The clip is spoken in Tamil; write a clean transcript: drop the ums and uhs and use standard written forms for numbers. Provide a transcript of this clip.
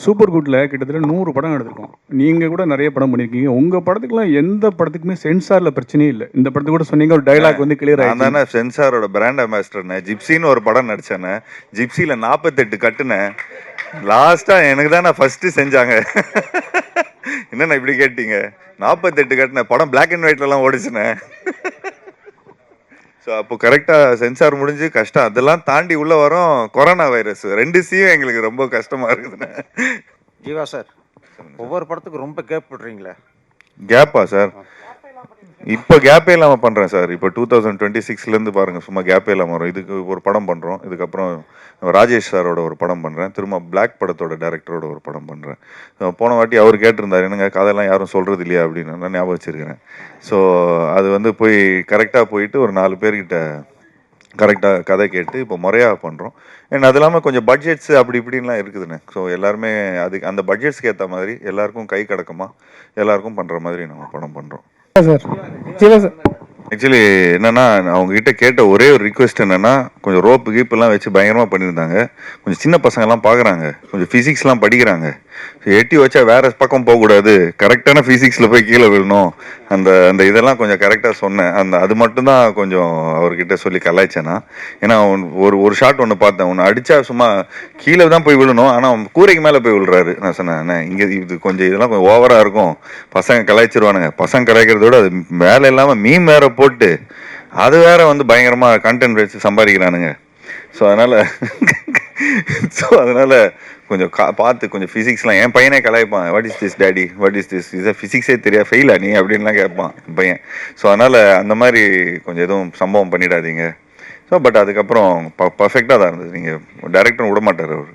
சூப்பர் குட்ல கிட்டத்தட்ட 100 படம் எடுத்திருக்கோம். நீங்க கூட நிறைய படம் பண்ணியிருக்கீங்க. உங்க படத்துக்குலாம் எந்த படத்துக்குமே சென்சார்ல பிரச்சனையே இல்ல. இந்த படத்துக்கு கூட சொன்னீங்க ஒரு டயலாக் வந்து கிளியர் நான் ஆயிடுச்சு. தானே சென்சாரோட பிராண்ட் அம்பாசிடர்னே. ஜிப்சின்னு ஒரு படம் நடிச்சேனே. ஜிப்சியில் 48 கட்டுனேன். லாஸ்ட்டாக எனக்கு தானே ஃபஸ்ட்டு செஞ்சாங்க. என்னண்ணா இப்படி கேட்டீங்க? 48 கட்டினேன். படம் பிளாக் அண்ட் ஒயிட்லலாம் ஓடிச்சுனே. ஸோ அப்போ கரெக்டாக சென்சார் முடிஞ்சு கஷ்டம். அதெல்லாம் தாண்டி உள்ளே வரோம் கொரோனா வைரஸ். 2 சீயும் எங்களுக்கு ரொம்ப கஷ்டமாக இருக்குதுண்ணே. ஜீவா சார், ஒவ்வொரு படத்துக்கும் ரொம்ப கேப் விடுறீங்களே. கேப்பா சார்? இப்போ கேப்பே இல்லாமல் பண்ணுறேன் சார். இப்போ 2026லேருந்து பாருங்கள், சும்மா கேப்பே இல்லாமல் வரும். இதுக்கு ஒரு படம் பண்ணுறோம். இதுக்கப்புறம் ராஜேஷ் சாரோட ஒரு படம் பண்ணுறேன். திரும்ப பிளாக் படத்தோட டைரக்டரோட ஒரு படம் பண்ணுறேன். போன வாட்டி அவர் கேட்டிருந்தார், என்னங்க கதையெல்லாம் யாரும் சொல்கிறது இல்லையா அப்படின்னு. நான் ஞாபகம் வச்சுருக்கிறேன். ஸோ அது வந்து போய் கரெக்டாக போயிட்டு ஒரு 4 பேர்கிட்ட கரெக்டாக கதை கேட்டு இப்போ முறையாக பண்ணுறோம். அண்ட் அது இல்லாமல் கொஞ்சம் பட்ஜெட்ஸு அப்படி இப்படின்லாம் இருக்குதுண்ணே. ஸோ எல்லாருமே அதுக்கு அந்த பட்ஜெட்ஸ்க்கு ஏற்ற மாதிரி எல்லாருக்கும் கை கடக்கமாக எல்லாருக்கும் பண்ணுற மாதிரி நம்ம படம் பண்ணுறோம் சார். ஜீவா சார், ஆக்சுவலி என்னன்னா, அவங்க கிட்ட கேட்ட ஒரே ஒரு ரிக்வெஸ்ட் என்னன்னா, கொஞ்சம் ரோப்பு கீப்பெல்லாம் வச்சு பயங்கரமாக பண்ணியிருந்தாங்க. கொஞ்சம் சின்ன பசங்கள்லாம் பார்க்குறாங்க, கொஞ்சம் ஃபிசிக்ஸ்லாம் படிக்கிறாங்க. எட்டி வச்சா வேற பக்கம் போகக்கூடாது, கரெக்டான ஃபிசிக்ஸில் போய் கீழே விழணும். அந்த அந்த இதெல்லாம் கொஞ்சம் கரெக்டாக சொன்னேன். அது மட்டும்தான் கொஞ்சம் அவர்கிட்ட சொல்லி கலாய்ச்சேன்னா. ஏன்னா ஒரு ஷாட் ஒன்று பார்த்தேன், ஒன்று அடித்தா சும்மா கீழே தான் போய் விழணும், ஆனால் கூரைக்கு மேலே போய் விழுறாரு. நான் சொன்னேன், இங்கே இது கொஞ்சம் இதெல்லாம் கொஞ்சம் ஓவராக இருக்கும், பசங்க கலாய்ச்சிருவானுங்க. பசங்க கலாய்க்கிறத விட அது வேலை இல்லாமல் மீன் வேற போட்டு அது வேற வந்து பயங்கரமாக கண்டென்ட் வச்சு சம்பாதிக்கிறானுங்க. ஸோ அதனால் கொஞ்சம் பார்த்து கொஞ்சம் ஃபிசிக்ஸ்லாம் என் பையனே கலாய்ப்பான். What is this daddy, what is this, இதை ஃபிசிக்ஸே தெரியா, ஃபெயிலா நீ அப்படின்லாம் கேட்பான் என் பையன். ஸோ அதனால் அந்த மாதிரி கொஞ்சம் எதுவும் சம்பவம் பண்ணிடாதீங்க. ஸோ பட் அதுக்கப்புறம் பர்ஃபெக்டாக தான் இருந்தது. நீங்கள் டைரக்டரும் விட மாட்டார் அவர்.